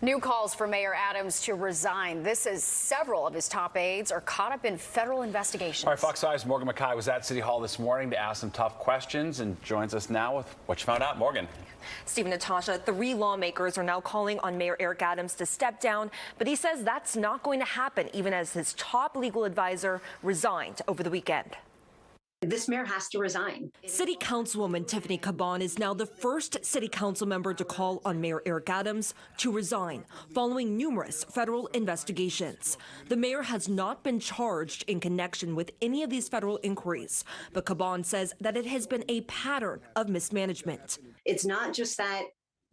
New calls for Mayor Adams to resign. This is several of his top aides are caught up in federal investigations. All right, Fox 5's Morgan Mackay was at City Hall this morning to ask some tough questions and joins us now with what you found out. Morgan. Steve and Natasha, 3 lawmakers are now calling on Mayor Eric Adams to step down, but he says that's not going to happen even as his top legal advisor resigned over the weekend. This mayor has to resign. City Councilwoman Tiffany Caban is now the first city council member to call on Mayor Eric Adams to resign following numerous federal investigations. The mayor has not been charged in connection with any of these federal inquiries, but Caban says that it has been a pattern of mismanagement. It's not just that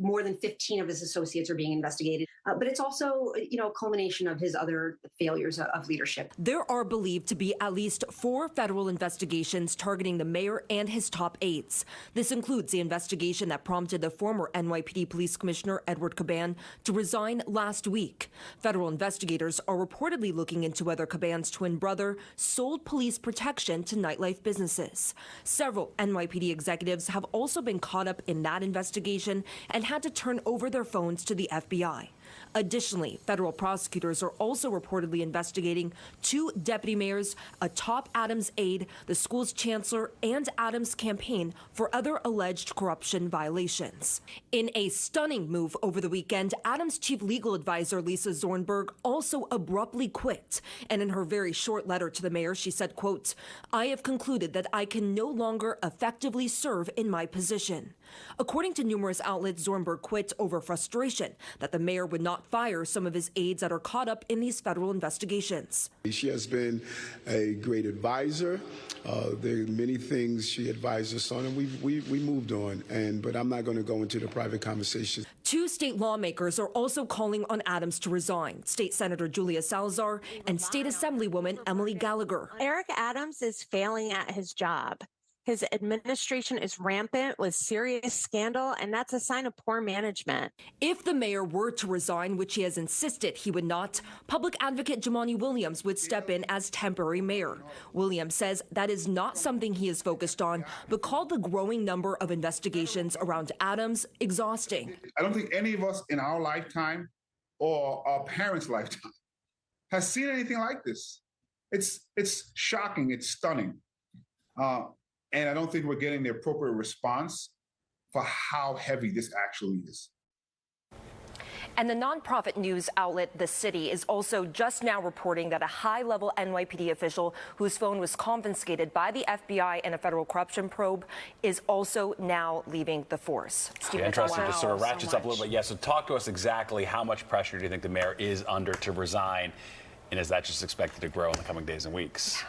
more than 15 of his associates are being investigated, but it's also, a culmination of his other failures of leadership. There are believed to be at least 4 federal investigations targeting the mayor and his top aides. This includes the investigation that prompted the former NYPD Police Commissioner Edward Caban to resign last week. Federal investigators are reportedly looking into whether Caban's twin brother sold police protection to nightlife businesses. Several NYPD executives have also been caught up in that investigation and had to turn over their phones to the FBI. Additionally, federal prosecutors are also reportedly investigating 2 deputy mayors, a top Adams aide, the school's chancellor, and Adams' campaign for other alleged corruption violations. In a stunning move over the weekend, Adams' chief legal advisor, Lisa Zornberg, also abruptly quit. And in her very short letter to the mayor, she said, quote, "I have concluded that I can no longer effectively serve in my position." According to numerous outlets, Zornberg quit over frustration that the mayor would not fire some of his aides that are caught up in these federal investigations. She has been a great advisor. There are many things she advised us on, and we moved on. But I'm not going to go into the private conversations. 2 state lawmakers are also calling on Adams to resign. State Senator Julia Salazar and State Assemblywoman Emily Gallagher. Eric Adams is failing at his job. His administration is rampant with serious scandal, and that's a sign of poor management. If the mayor were to resign, which he has insisted he would not, public advocate Jumaane Williams would step in as temporary mayor. Williams says that is not something he is focused on, but called the growing number of investigations around Adams exhausting. I don't think any of us in our lifetime or our parents' lifetime has seen anything like this. It's shocking. It's stunning. And I don't think we're getting the appropriate response for how heavy this actually is. And the nonprofit news outlet The City is also just now reporting that a high-level NYPD official whose phone was confiscated by the FBI in a federal corruption probe is also now leaving the force. Yeah, interesting. This sort of ratchets up a little bit. Yeah, so talk to us exactly how much pressure do you think the mayor is under to resign? And is that just expected to grow in the coming days and weeks?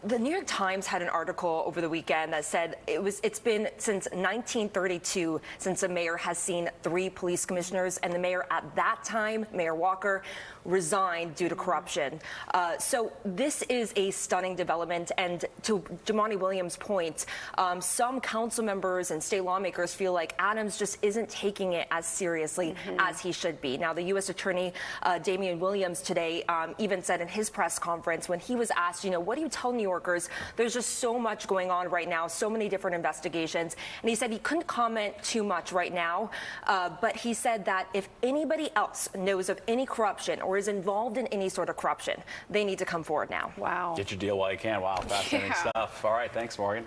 The New York Times had an article over the weekend that said it's been since 1932 since the mayor has seen 3 police commissioners, and the mayor at that time, Mayor Walker, resigned due to corruption. So this is a stunning development, and to Jumaane Williams' point, some council members and state lawmakers feel like Adams just isn't taking it as seriously as he should be. Now, the U.S. Attorney Damian Williams today even said in his press conference when he was asked, what do you tell New Yorkers? There's just so much going on right now, so many different investigations. And he said he couldn't comment too much right now, but he said that if anybody else knows of any corruption or is involved in any sort of corruption, they need to come forward now. Wow. Get your deal while you can. Wow, fascinating stuff. All right, thanks, Morgan.